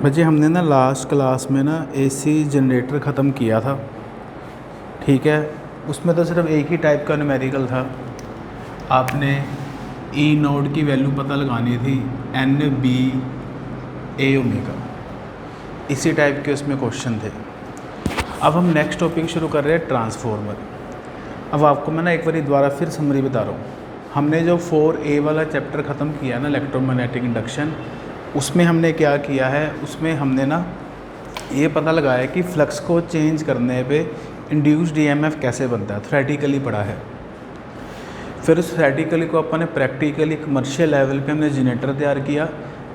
बच्चे हमने ना लास्ट क्लास में ना एसी जनरेटर ख़त्म किया था, ठीक है। उसमें तो सिर्फ एक ही टाइप का न्यूमेरिकल था। आपने ई नोड की वैल्यू पता लगानी थी, एन बी ए ओमेगा, इसी टाइप के उसमें क्वेश्चन थे। अब हम नेक्स्ट टॉपिक शुरू कर रहे हैं, ट्रांसफार्मर। अब आपको मैं ना एक बार दोबारा फिर समरी बता रहा हूँ। हमने जो 4A वाला चैप्टर ख़त्म किया ना, इलेक्ट्रोमैग्नेटिक इंडक्शन, उसमें हमने क्या किया है, उसमें हमने ना ये पता लगाया कि फ्लक्स को चेंज करने पे इंड्यूस्ड ईएमएफ कैसे बनता है, थ्योरेटिकली पढ़ा है। फिर उस थ्योरेटिकली को अपन ने प्रैक्टिकली कमर्शियल लेवल पे हमने जनरेटर तैयार किया।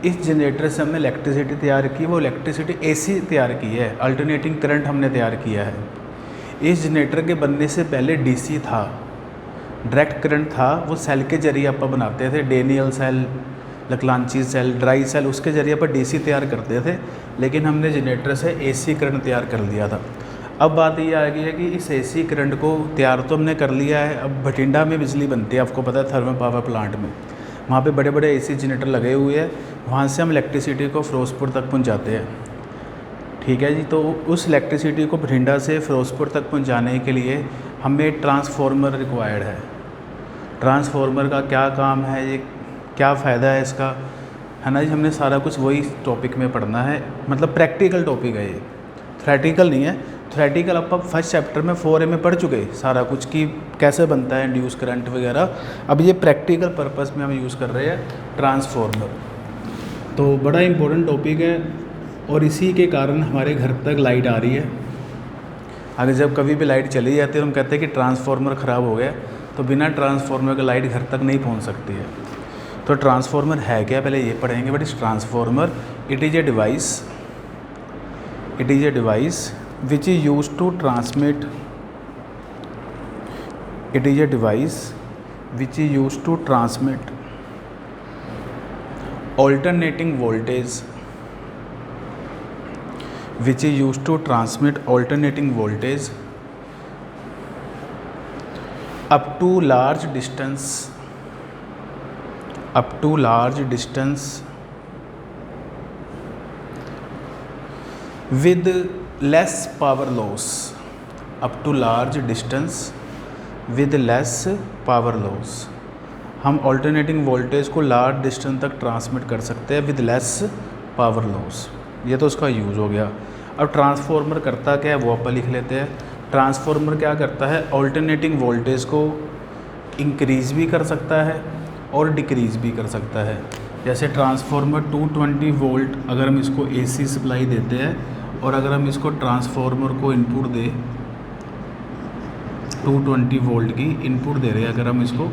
इस जनरेटर से हमने इलेक्ट्रिसिटी तैयार की, वो इलेक्ट्रिसिटी एसी तैयार की है, अल्टरनेटिंग करंट हमने तैयार किया है। इस जनरेटर के बनने से पहले डीसी था, डायरेक्ट करंट था, वो सेल के जरिए आप बनाते थे, Daniell cell, Leclanche cell, dry cell, उसके जरिए पर डीसी तैयार करते थे। लेकिन हमने जनरेटर से एसी करंट तैयार कर लिया था। अब बात ये आ गई है कि इस एसी करंट को तैयार तो हमने कर लिया है। अब भटिंडा में बिजली बनती है, आपको पता है, थर्मल पावर प्लांट में, वहाँ पे बड़े बड़े एसी जनरेटर लगे हुए हैं। वहाँ से हम इलेक्ट्रिसिटी को फिरोजपुर तक पहुँचाते हैं, ठीक है जी। तो उस इलेक्ट्रिसिटी को भटिंडा से फिरोजपुर तक पहुँचाने के लिए हमें ट्रांसफार्मर रिक्वायर्ड है। ट्रांसफार्मर का क्या काम है, ये क्या फ़ायदा है इसका, है ना जी। हमने सारा कुछ वही टॉपिक में पढ़ना है, मतलब प्रैक्टिकल टॉपिक है ये, थ्योरेटिकल नहीं है। थ्योरेटिकल आप फर्स्ट चैप्टर में 4A में पढ़ चुके सारा कुछ कि कैसे बनता है इंड्यूस करंट वगैरह। अब ये प्रैक्टिकल पर्पस में हम यूज़ कर रहे हैं ट्रांसफार्मर। तो बड़ा इंपॉर्टेंट टॉपिक है और इसी के कारण हमारे घर तक लाइट आ रही है। अगर जब कभी भी लाइट चली जाती है तो हम कहते हैं कि ट्रांसफार्मर ख़राब हो गया, तो बिना ट्रांसफार्मर के लाइट घर तक नहीं पहुंच सकती है। तो ट्रांसफार्मर है क्या, पहले ये पढ़ेंगे। बट इस transformer, it is a device which is used to transmit, it is a device which is used to transmit alternating voltage, which is used to transmit alternating voltage up to large distance, with less power loss, up to large distance with less power loss। हम alternating voltage को large distance तक transmit कर सकते हैं with less power loss. ये तो उसका use हो गया। अब ट्रांसफार्मर करता क्या है वो आप लिख लेते हैं। ट्रांसफार्मर क्या करता है, ऑल्टरनेटिंग वोल्टेज को इंक्रीज़ भी कर सकता है और डिक्रीज़ भी कर सकता है। जैसे ट्रांसफार्मर 220 वोल्ट अगर हम इसको एसी सप्लाई देते हैं, और अगर हम इसको ट्रांसफार्मर को इनपुट दें, 220 वोल्ट की इनपुट दे रहे हैं अगर हम इसको,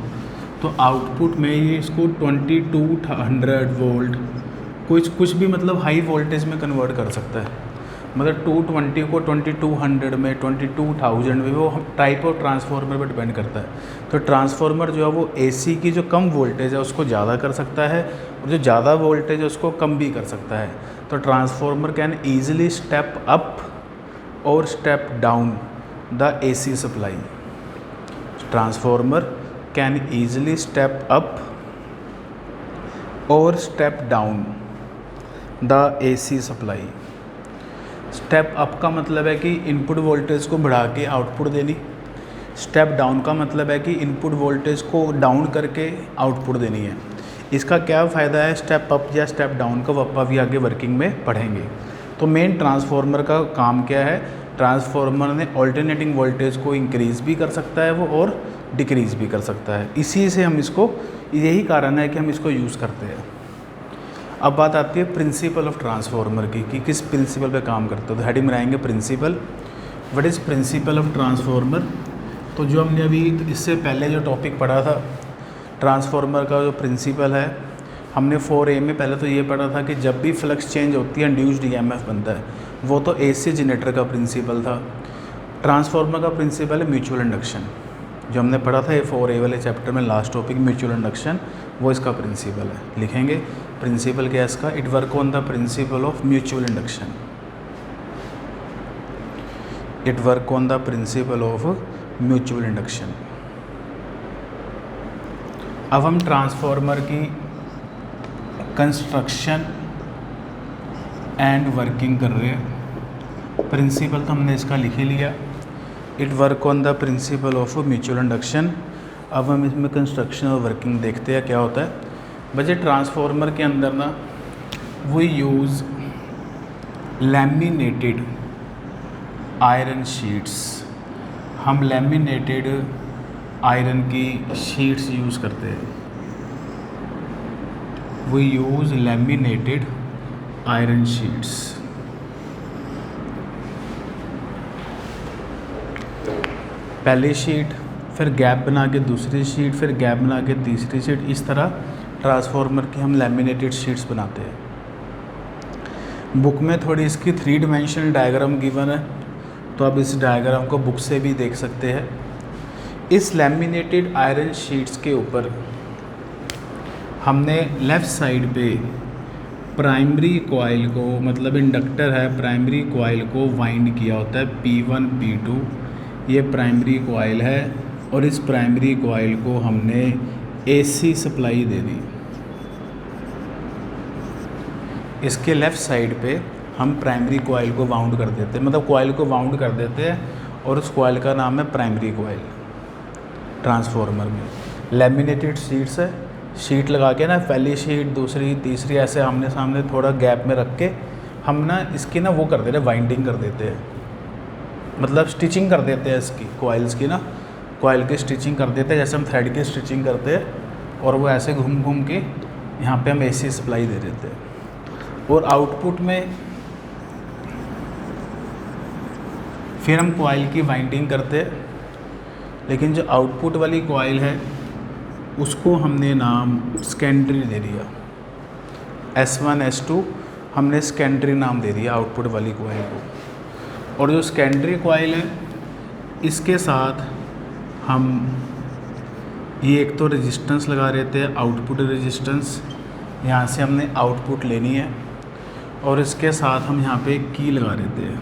तो आउटपुट में ये इसको 2200 वोल्ट कुछ भी मतलब हाई वोल्टेज में कन्वर्ट कर सकता है। मतलब 220 को 2200 में, 22,000 में, वो टाइप ऑफ ट्रांसफार्मर पर डिपेंड करता है। तो ट्रांसफार्मर जो है वो एसी की जो कम वोल्टेज है उसको ज़्यादा कर सकता है, और जो ज़्यादा वोल्टेज है उसको कम भी कर सकता है। तो transformer can easily step up और step down the AC supply. Transformer can easily step up और step down the AC supply. Step up का मतलब है कि इनपुट वोल्टेज को बढ़ा के आउटपुट देनी। स्टेप डाउन का मतलब है कि इनपुट वोल्टेज को डाउन करके आउटपुट देनी है। इसका क्या फ़ायदा है स्टेप अप या स्टेप डाउन का, वो आप अभी आगे वर्किंग में पढ़ेंगे। तो मेन ट्रांसफार्मर का काम क्या है, ट्रांसफार्मर ने ऑल्टरनेटिंग वोल्टेज को इंक्रीज़ भी कर सकता है वो, और डिक्रीज़ भी कर सकता है। इसी से हम इसको, यही कारण है कि हम इसको यूज़ करते हैं। अब बात आती है प्रिंसिपल ऑफ ट्रांसफार्मर की, कि किस प्रिंसिपल पे काम करते हो। तो हेडिंग में आएंगे principle. What is principle of transformer. तो जो हमने अभी इससे पहले जो टॉपिक पढ़ा था ट्रांसफार्मर का, जो प्रिंसिपल है, हमने 4A में पहले तो ये पढ़ा था कि जब भी फ्लक्स चेंज होती है इंड्यूस्ड ईएमएफ बनता है। वो तो एसी जनरेटर का प्रिंसिपल था। ट्रांसफार्मर का प्रिंसिपल है म्यूचुअल इंडक्शन, जो हमने पढ़ा था ये 4A वाले चैप्टर में लास्ट टॉपिक म्यूचुअल इंडक्शन, वो इसका प्रिंसिपल है। लिखेंगे प्रिंसिपल क्या है इसका, it work on the principle of mutual induction, it work on the principle of mutual induction. अब हम ट्रांसफार्मर की कंस्ट्रक्शन एंड वर्किंग कर रहे हैं। प्रिंसिपल तो हमने इसका लिख ही लिया, it work on the principle of mutual induction. अब हम इसमें कंस्ट्रक्शन और वर्किंग देखते हैं क्या होता है। बच्चे ट्रांसफार्मर के अंदर ना we use laminated iron sheets, हम लैमिनेटेड आयरन की शीट्स यूज़ करते हैं। We use laminated iron sheets. पहली शीट, फिर गैप बना के दूसरी शीट, फिर गैप बना के तीसरी शीट, इस तरह ट्रांसफार्मर की हम लैमिनेटेड शीट्स बनाते हैं। बुक में थोड़ी इसकी 3 डायमेंशनल डायग्राम गिवन है, तो आप इस डायग्राम को बुक से भी देख सकते हैं। इस लैमिनेटेड आयरन शीट्स के ऊपर हमने लेफ़्ट साइड पे प्राइमरी कॉइल को, मतलब इंडक्टर है, प्राइमरी कॉइल को वाइंड किया होता है P1 P2। ये प्राइमरी कॉइल है और इस प्राइमरी कॉइल को हमने AC सप्लाई दे दी। इसके लेफ़्ट साइड पे हम प्राइमरी कॉइल को वाउंड कर देते हैं, मतलब कॉइल को वाउंड कर देते हैं, और उस कॉइल का नाम है प्राइमरी कॉइल। ट्रांसफार्मर में लैमिनेटेड शीट्स है, शीट लगा के ना पहली शीट दूसरी तीसरी ऐसे आमने सामने थोड़ा गैप में रख के हम ना इसकी ना वो कर देते हैं, वाइंडिंग कर देते हैं, मतलब स्टिचिंग कर देते हैं इसकी कॉइल्स की ना, कॉइल की स्टिचिंग कर देते हैं जैसे हम थ्रेड की स्टिचिंग करते हैं, और वो ऐसे घूम घूम के यहाँ पे हम AC सप्लाई दे देते हैं। और आउटपुट में फिर हम कॉइल की वाइंडिंग करते हैं, लेकिन जो आउटपुट वाली कॉइल है उसको हमने नाम सेकेंडरी दे दिया। S1 S2 हमने सेकेंडरी नाम दे दिया आउटपुट वाली कॉइल को। और जो सेकेंडरी कॉइल है इसके साथ हम ये एक तो रेजिस्टेंस लगा देते हैं, आउटपुट रेजिस्टेंस, यहाँ से हमने आउटपुट लेनी है, और इसके साथ हम यहाँ पे की लगा देते हैं।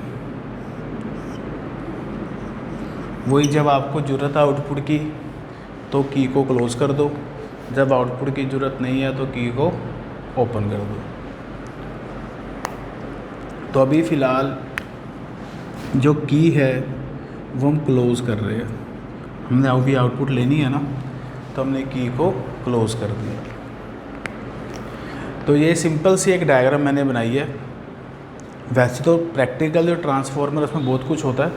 वही जब आपको ज़रूरत है आउटपुट की तो की को क्लोज़ कर दो, जब आउटपुट की ज़रूरत नहीं है तो की को ओपन कर दो। तो अभी फ़िलहाल जो की है वो हम क्लोज़ कर रहे हैं, हमने अभी आउटपुट लेनी है ना, तो हमने की को क्लोज़ कर दिया। तो ये सिंपल सी एक डायग्राम मैंने बनाई है। वैसे तो प्रैक्टिकल जो ट्रांसफार्मर उसमें बहुत कुछ होता है,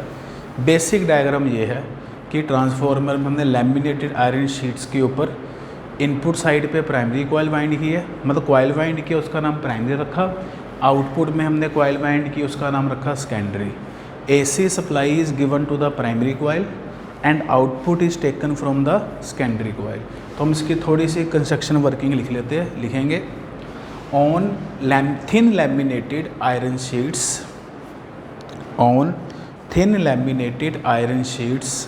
बेसिक डायग्राम ये है कि ट्रांसफार्मर में हमने लैमिनेटेड आयरन शीट्स के ऊपर इनपुट साइड पे प्राइमरी कॉइल वाइंड की है, मतलब कॉइल वाइंड किया उसका नाम प्राइमरी रखा। आउटपुट में हमने कॉइल वाइंड की उसका नाम रखा secondary. AC supply is given to the primary coil and output is taken from the secondary coil. तो हम इसकी थोड़ी सी कंस्ट्रक्शन वर्किंग लिख लेते हैं, लिखेंगे on thin laminated iron sheets, on thin laminated iron sheets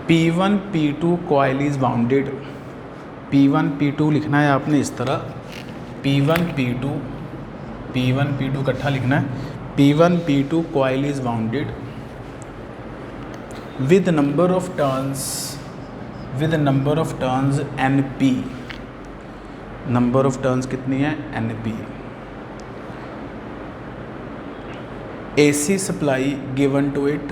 P1 P2 coil is wounded। P1 P2 लिखना है आपने इस तरह, P1 P2 इकट्ठा लिखना है। P1 P2 coil is wounded with number of turns NP। Number of turns कितनी है? NP। AC supply given to it,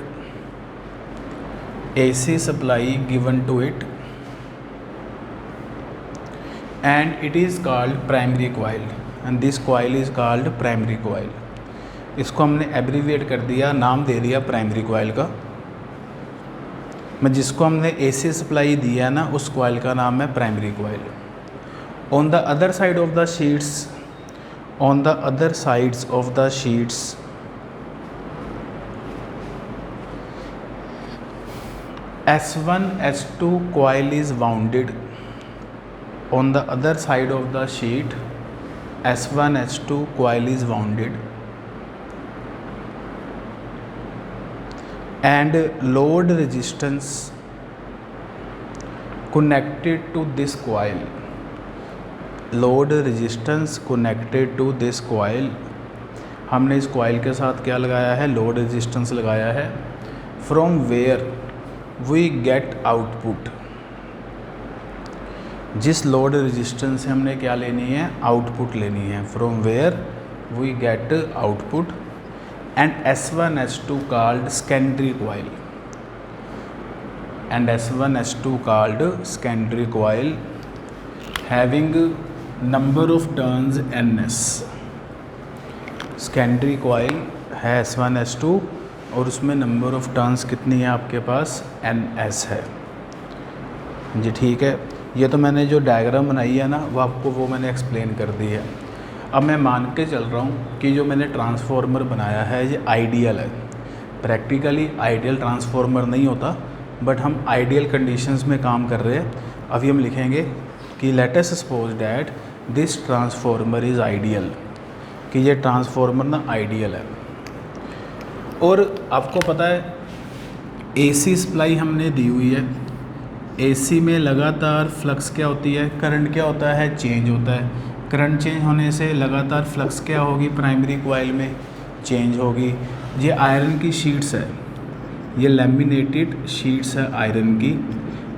and it is called primary coil, and this coil is called primary coil। इसको हमने abbreviate कर दिया, नाम दे दिया primary coil का। मैं जिसको हमने AC सप्लाई दिया है ना, उस कॉइल का नाम है primary coil. On the other side of the sheets, S1 S2 coil is wounded। On the other side of the sheet, S1 S2 coil is wounded and load resistance connected to this coil, हमने इस coil के साथ क्या लगाया है? Load resistance लगाया है। From where we get output, जिस लोड रेजिस्टेंस से हमने क्या लेनी है, आउटपुट लेनी है, from where we get output, and S1 S2 called secondary coil, and S1 S2 called secondary coil having number of turns ns। secondary coil है S1 S2 और उसमें नंबर ऑफ टर्न्स कितनी है आपके पास, ns है जी। ठीक है, ये तो मैंने जो डायग्राम बनाई है ना वो मैंने एक्सप्लेन कर दी है। अब मैं मान के चल रहा हूँ कि जो मैंने ट्रांसफार्मर बनाया है ये आइडियल है। प्रैक्टिकली आइडियल ट्रांसफार्मर नहीं होता, बट हम आइडियल कंडीशंस में काम कर रहे हैं। अभी हम लिखेंगे कि let us suppose that this transformer is ideal, कि ये ट्रांसफार्मर ना आइडियल है। और आपको पता है एसी सप्लाई हमने दी हुई है, एसी में लगातार फ्लक्स क्या होती है, करंट क्या होता है, चेंज होता है। करंट चेंज होने से लगातार फ्लक्स क्या होगी, प्राइमरी कॉइल में चेंज होगी। ये आयरन की शीट्स है, ये लैमिनेटेड शीट्स है आयरन की।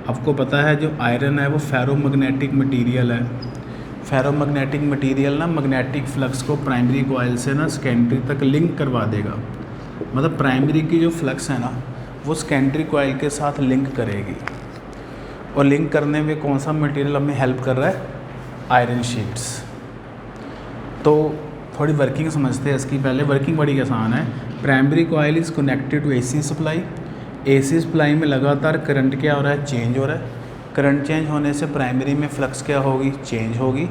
आपको पता है जो आयरन है वो फेरोमैग्नेटिक मटेरियल है। फेरोमैग्नेटिक मटेरियल ना मैग्नेटिक फ्लक्स को प्राइमरी कॉइल से ना सेकेंडरी तक लिंक करवा देगा। मतलब प्राइमरी की जो फ्लक्स है ना वो सेकेंडरी कॉइल के साथ लिंक करेगी, और लिंक करने में कौन सा मटेरियल हमें हेल्प कर रहा है, आयरन शीट्स। तो थोड़ी वर्किंग समझते हैं इसकी। पहले वर्किंग बड़ी आसान है। Primary coil is connected to AC supply. AC supply में लगातार करंट क्या हो रहा है, चेंज हो रहा है। करंट चेंज होने से प्राइमरी में फ्लक्स क्या होगी, चेंज होगी।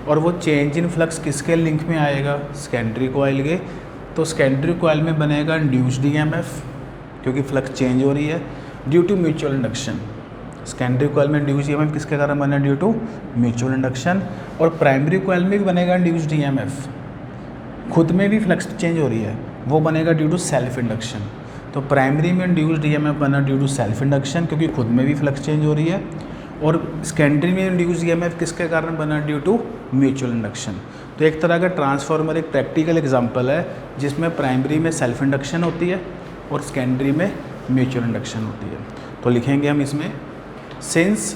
और वो चेंज इन फ्लक्स किसके लिंक में आएगा, सेकेंडरी कॉइल के। तो सेकेंडरी कॉइल में बनेगा इंड्यूस्ड ईएमएफ, क्योंकि फ्लक्स चेंज हो रही है due to mutual induction. Secondary coil में इंड्यूस्ड ईएमएफ किसके कारण बना, ड्यू टू म्यूचुअल इंडक्शन। और प्राइमरी कॉइल में भी बनेगा इंड्यूस्ड ईएमएफ, खुद में भी फ्लक्स चेंज हो रही है, वो बनेगा ड्यू टू सेल्फ इंडक्शन। तो प्राइमरी में इंड्यूस्ड ईएमएफ बना ड्यू टू सेल्फ इंडक्शन, क्योंकि खुद में भी फ्लक्स चेंज हो रही है। और सेकेंडरी में इंड्यूस्ड ईएमएफ किसके कारण बना, ड्यू टू म्यूचुअल इंडक्शन। तो एक तरह का ट्रांसफार्मर एक प्रैक्टिकल एग्जांपल है जिसमें प्राइमरी में सेल्फ इंडक्शन होती है और सेकेंडरी में म्यूचुअल इंडक्शन होती है। तो लिखेंगे हम इसमें, since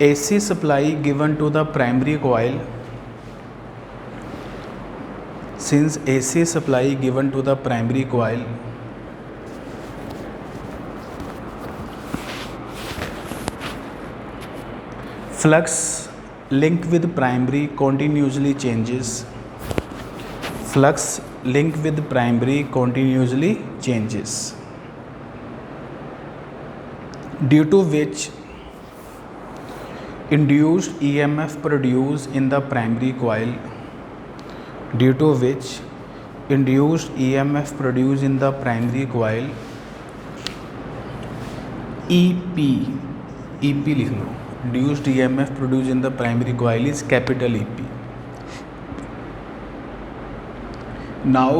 AC supply given to the primary coil, since AC supply given to the primary coil flux link with primary continuously changes, flux link with primary continuously changes, due to which induced EMF produced in the primary coil, due to which induced EMF produced in the primary coil EP लिख लो, induced EMF produced in the primary coil is capital EP. Now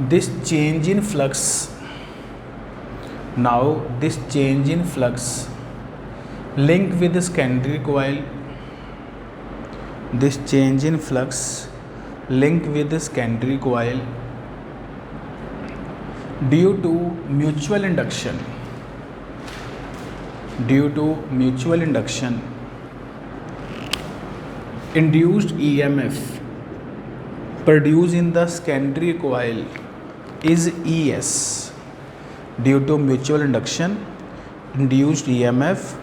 this change in flux link with the secondary coil, this change in flux link with the secondary coil due to mutual induction, induced EMF produced in the secondary coil is ES. Due to mutual induction, induced EMF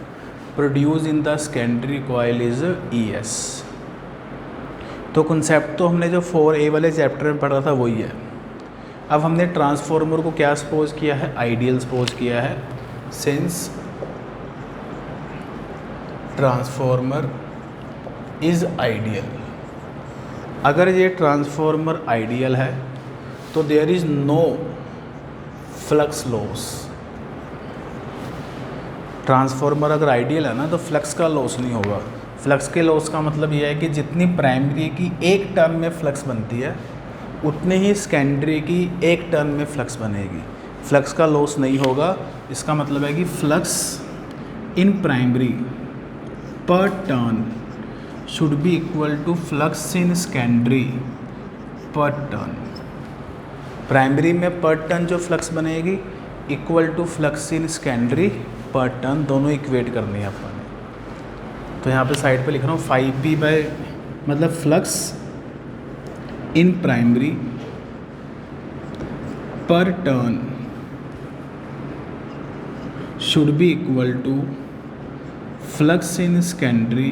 produced in the secondary coil is ES. तो concept तो हमने जो 4A वाले chapter में पढ़ा था वही है। अब हमने ट्रांसफार्मर को क्या सपोज किया है, आइडियल सपोज किया है। सिंस ट्रांसफार्मर इज़ आइडियल, अगर ये ट्रांसफार्मर आइडियल है तो there is no flux loss. Transformer अगर आइडियल है ना तो फ्लक्स का लॉस नहीं होगा। फ्लक्स के लॉस का मतलब यह है कि जितनी प्राइमरी की एक टर्न में फ्लक्स बनती है उतनी ही सेकेंडरी की एक टर्न में फ्लक्स बनेगी। फ्लक्स का लॉस नहीं होगा, इसका मतलब है कि flux in primary per turn should be equal to flux in secondary per turn. Primary में पर टर्न जो फ्लक्स बनेगी equal to flux in secondary per turn, दोनों इक्वेट करनी है अपन। तो यहाँ पे साइड पे लिख रहा हूँ 5P बाय मतलब flux in primary per turn should be equal to flux in secondary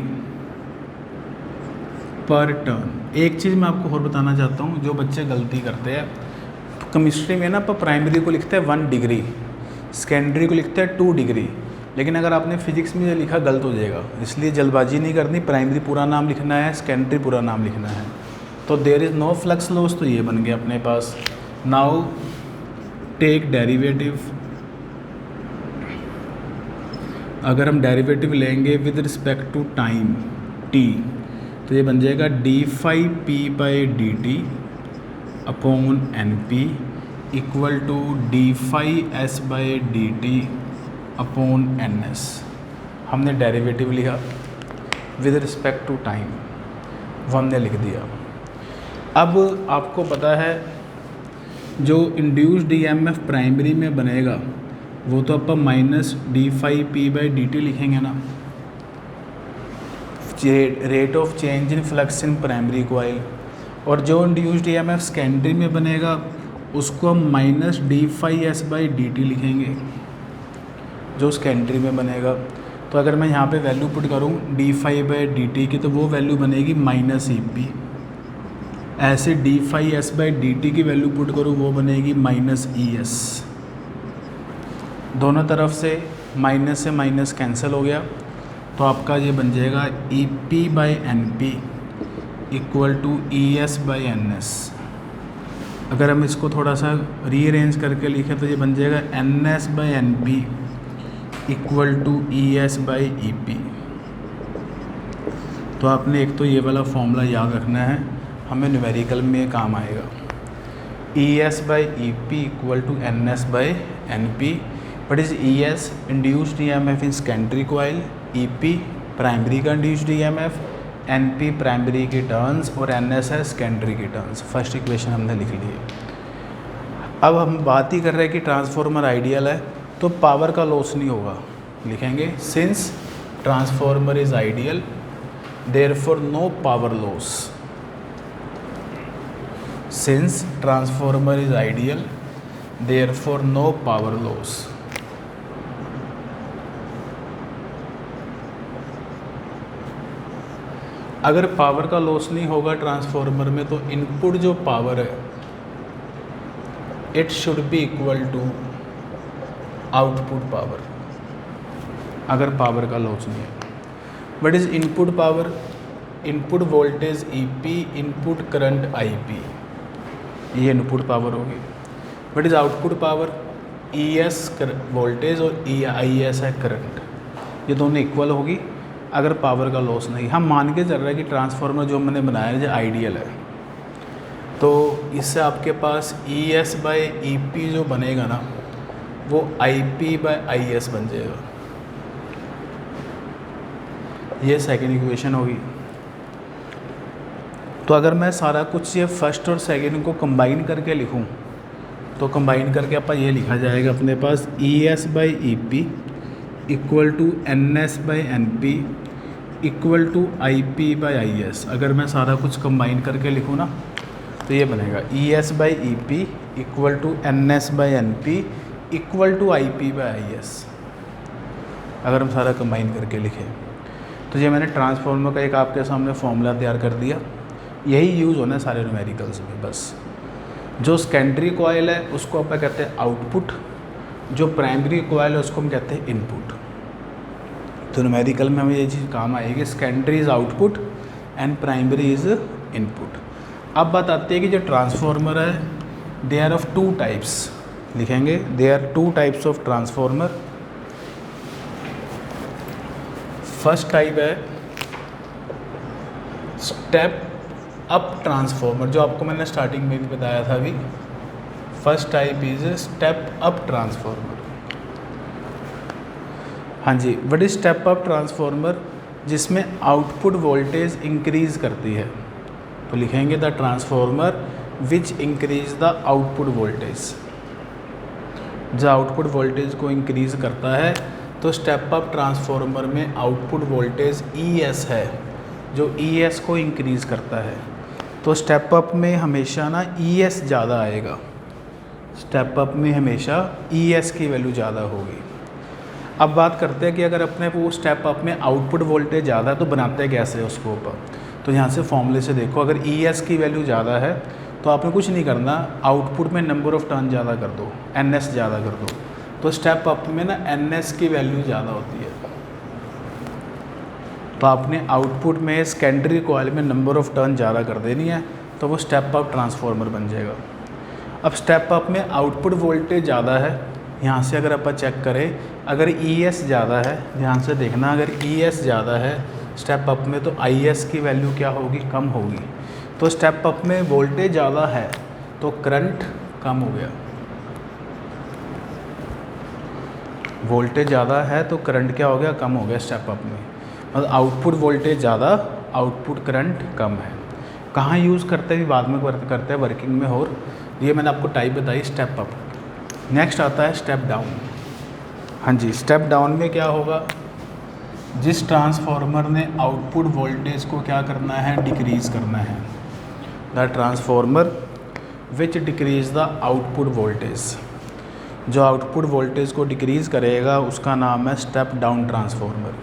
per turn. एक चीज़ मैं आपको और बताना चाहता हूँ, जो बच्चे गलती करते हैं केमिस्ट्री में ना, पर प्राइमरी को लिखते हैं 1 डिग्री, सेकेंडरी को लिखते हैं 2 डिग्री, लेकिन अगर आपने फिजिक्स में ये लिखा गलत हो जाएगा। इसलिए जल्दबाजी नहीं करनी, प्राइमरी पूरा नाम लिखना है, सेकेंडरी पूरा नाम लिखना है। तो there is no flux loss, तो ये बन गया अपने पास। नाउ टेक डेरिवेटिव, अगर हम डेरिवेटिव लेंगे with respect to time t, तो ये बन जाएगा d∅p/dt upon np equal to d∅s/dt upon ns। हमने डेरिवेटिव लिखा विद रिस्पेक्ट टू टाइम, वो हमने लिख दिया। अब आपको पता है जो इंड्यूस्ड ईएमएफ प्राइमरी में बनेगा वो तो अपन माइनस d∅p/dt लिखेंगे ना, rate of change in flux in primary coil. और जो इंड्यूस्ड ईएमएफ सेकेंडरी में बनेगा उसको हम माइनस d∅s/dt लिखेंगे, जो सेकेंडरी में बनेगा। तो अगर मैं यहाँ पे वैल्यू पुट करूँ d∅/dt की, तो वो वैल्यू बनेगी -EP। ऐसे d∅s/dt की वैल्यू पुट करूँ, वो बनेगी -ES। दोनों तरफ से माइनस से माइनस कैंसिल हो गया, तो आपका ये बन जाएगा EP/NP इक्वल टू ES/NS। अगर हम इसको थोड़ा सा रीअरेंज करके लिखें तो ये बन जाएगा NS/NP इक्वल टू ES/EP। तो आपने एक तो ये वाला फॉर्मूला याद रखना है, हमें न्यूमेरिकल में ये काम आएगा। ES/EP equal to NS/NP। What is ES? Induced EMF in secondary coil, EP primary का इंड्यूस्ड EMF, NP प्राइमरी की टर्न्स और NS है सेकेंडरी की टर्न्स। फर्स्ट इक्वेशन हमने लिख ली है। अब हम बात ही कर रहे हैं कि ट्रांसफार्मर आइडियल है तो पावर का लॉस नहीं होगा, लिखेंगे since transformer is ideal therefore no power loss. Since transformer is ideal therefore no power loss. अगर पावर का लॉस नहीं होगा ट्रांसफार्मर में, तो इनपुट जो पावर है it should be equal to output power, अगर पावर का लॉस नहीं है। What is input power? Input voltage EP, input current IP, ये इनपुट पावर होगी। What is output power? ES voltage और IS है करंट, ये दोनों इक्वल होगी अगर पावर का लॉस नहीं। हम मान के चल रहे हैं कि ट्रांसफार्मर जो मैंने बनाया है जो आइडियल है, तो इससे आपके पास ES/EP जो बनेगा ना, वो IP/IS बन जाएगा। ये सेकंड इक्वेशन होगी। तो अगर मैं सारा कुछ ये फर्स्ट और सेकंड को कंबाइन करके लिखूं, तो कंबाइन करके अपन ये लिखा जाएगा अपने पास ES/EP equal to NS/NP equal to IP/IS। अगर मैं सारा कुछ कंबाइन करके लिखूँ ना, तो ये बनेगा ES/EP equal to NS/NP equal to IP/IS। अगर हम सारा कंबाइन करके लिखें, तो ये मैंने ट्रांसफार्मर का एक आपके सामने फॉर्मूला तैयार कर दिया। यही यूज़ होना है सारे न्यूमेरिकल्स में। बस जो सेकेंडरी कॉइल है उसको अपन कहते हैं आउटपुट, जो प्राइमरी कॉइल है उसको हम कहते हैं इनपुट। तो न्यूमेरिकल में हमें ये चीज़ काम आएगी, secondary is output and primary is input. अब बात आती है कि जो ट्रांसफार्मर है दे आर ऑफ 2 टाइप्स, लिखेंगे they are 2 types of transformer. First type है स्टेप अप ट्रांसफार्मर, जो आपको मैंने स्टार्टिंग में भी बताया था अभी। First type is step up transformer. हाँ जी, what is step up transformer? जिसमें आउटपुट वोल्टेज इंक्रीज़ करती है, तो लिखेंगे the transformer which increase the output voltage. जो आउटपुट वोल्टेज को इंक्रीज़ करता है, तो स्टेप अप ट्रांसफार्मर में आउटपुट वोल्टेज ES है जो ES को इंक्रीज़ करता है। तो स्टेप अप में हमेशा ना ES ज़्यादा आएगा, स्टेप अप में हमेशा ES की वैल्यू ज़्यादा होगी। अब बात करते हैं कि अगर अपने वो स्टेप अप में आउटपुट वोल्टेज ज़्यादा है तो बनाते कैसे हैं उसको ऊपर। तो यहाँ से फॉर्मूले से देखो, अगर ES की वैल्यू ज़्यादा है तो आपने कुछ नहीं करना, आउटपुट में नंबर ऑफ़ टर्न ज़्यादा कर दो, NS ज़्यादा कर दो। तो स्टेप अप में ना NS की वैल्यू ज़्यादा होती है, तो आपने आउटपुट में सेकेंडरी कॉइल में नंबर ऑफ़ टर्न ज़्यादा कर देनी है, तो वो स्टेप अप ट्रांसफार्मर बन जाएगा। अब स्टेप अप में आउटपुट वोल्टेज ज़्यादा है, यहाँ से अगर आप चेक करें, अगर ES ज़्यादा है, ध्यान से देखना, अगर ES ज़्यादा है स्टेप अप में तो IS की वैल्यू क्या होगी, कम होगी। तो स्टेप अप में वोल्टेज ज़्यादा है तो करंट कम हो गया, वोल्टेज ज़्यादा है तो करंट क्या हो गया, कम हो गया स्टेप अप में। मतलब आउटपुट वोल्टेज ज़्यादा, आउटपुट करंट कम है। कहाँ यूज़ करते हैं, बाद में करते हैं वर्किंग में, और ये मैंने आपको टाइप बताई स्टेप अप। नेक्स्ट आता है स्टेप डाउन। हाँ जी, स्टेप डाउन में क्या होगा, जिस ट्रांसफार्मर ने आउटपुट वोल्टेज को क्या करना है, डिक्रीज़ करना है, the transformer which decrease the output voltage, जो आउटपुट वोल्टेज को डिक्रीज़ करेगा उसका नाम है स्टेप डाउन ट्रांसफार्मर।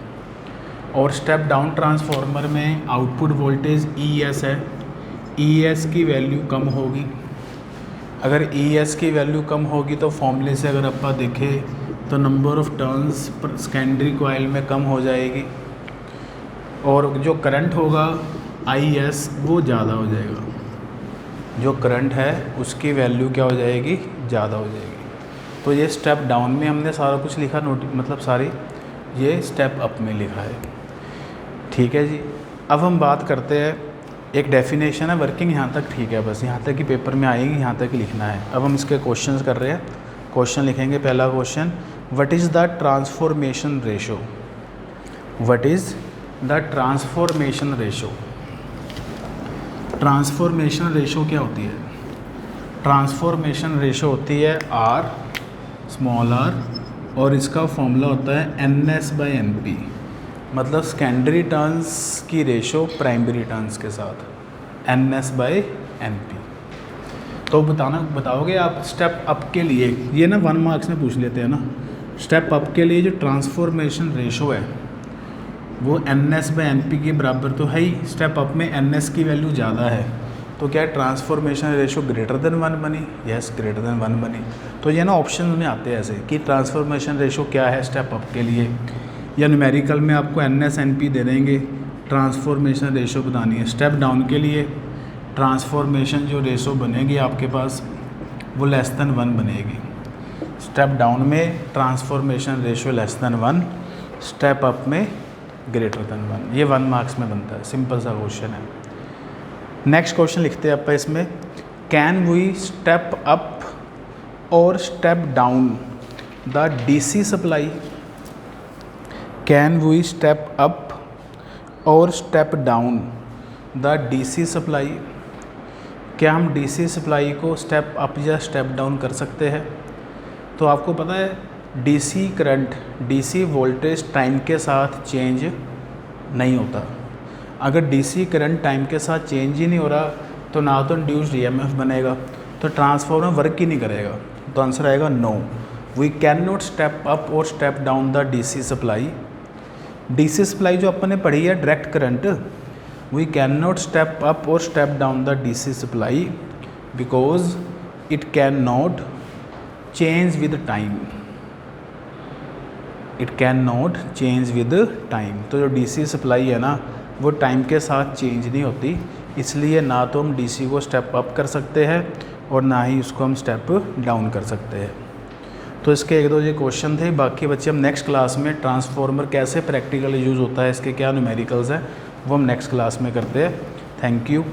और स्टेप डाउन ट्रांसफार्मर में आउटपुट वोल्टेज ES है, ES की वैल्यू कम होगी। अगर ES की वैल्यू कम होगी तो फॉर्मूले से अगर आप देखें तो number of turns secondary coil में कम हो जाएगी, और जो करंट होगा IS वो ज़्यादा हो जाएगा, जो करंट है उसकी वैल्यू क्या हो जाएगी, ज़्यादा हो जाएगी। तो ये स्टेप डाउन में हमने सारा कुछ लिखा, मतलब सारी ये स्टेप अप में लिखा है। ठीक है जी, अब हम बात करते हैं, एक डेफिनेशन है वर्किंग, यहाँ तक ठीक है, बस यहाँ तक कि पेपर में आएगी, यहाँ तक लिखना है। अब हम इसके क्वेश्चंस कर रहे हैं, क्वेश्चन लिखेंगे। पहला question, what is the transformation ratio, what is the transformation ratio. Transformation ratio क्या होती है, ट्रांसफॉर्मेशन रेशो होती है R, स्मॉल r, और इसका फॉर्मूला होता है NS/NP, मतलब सेकेंडरी टर्न्स की रेशो प्राइमरी टर्न्स के साथ, NS/NP। तो बताओगे आप स्टेप अप के लिए, ये ना 1 मार्क्स में पूछ लेते हैं ना, स्टेप अप के लिए जो ट्रांसफॉर्मेशन रेशो है वो NS/NP के बराबर तो है ही। स्टेप अप में NS की वैल्यू ज़्यादा है तो क्या ट्रांसफॉर्मेशन रेशो ग्रेटर देन 1 बनी, यस ग्रेटर देन 1 बनी। तो ये ना ऑप्शन में आते हैं ऐसे कि ट्रांसफॉर्मेशन रेशो क्या है स्टेप अप के लिए, या न्यूमेरिकल में आपको NS/NP दे देंगे, ट्रांसफॉर्मेशन रेशो बतानी है। स्टेप डाउन के लिए ट्रांसफॉर्मेशन जो रेशो बनेगी आपके पास वो लेस देन 1 बनेगी। स्टेप डाउन में transformation ratio less than 1, step up में ग्रेटर देन 1। ये 1 मार्क्स में बनता है, सिंपल सा क्वेश्चन है। नेक्स्ट क्वेश्चन लिखते हैं आप इसमें, कैन वी स्टेप अप और step down the DC supply, can we step up और step down the DC supply, क्या हम DC सप्लाई को स्टेप अप या स्टेप डाउन कर सकते हैं। तो आपको पता है DC current, DC voltage time के साथ चेंज नहीं होता। अगर DC करंट टाइम के साथ चेंज ही नहीं हो रहा तो ना तो इंड्यूस्ड EMF बनेगा, तो ट्रांसफार्मर वर्क ही नहीं करेगा। तो आंसर आएगा no, we can not step up और step down the DC supply. DC supply जो अपन ने पढ़ी है direct current, we can not step up और step down the DC supply because it can not change with time, it can not change with time. तो जो DC supply है ना वो टाइम के साथ चेंज नहीं होती, इसलिए ना तो हम DC को स्टेप अप कर सकते हैं और ना ही उसको हम स्टेप डाउन कर सकते हैं। तो इसके 1-2 ये क्वेश्चन थे, बाकी बच्चे हम नेक्स्ट क्लास में ट्रांसफार्मर कैसे प्रैक्टिकल यूज़ होता है, इसके क्या न्यूमेरिकल्स हैं वो हम नेक्स्ट क्लास में करते हैं। Thank you.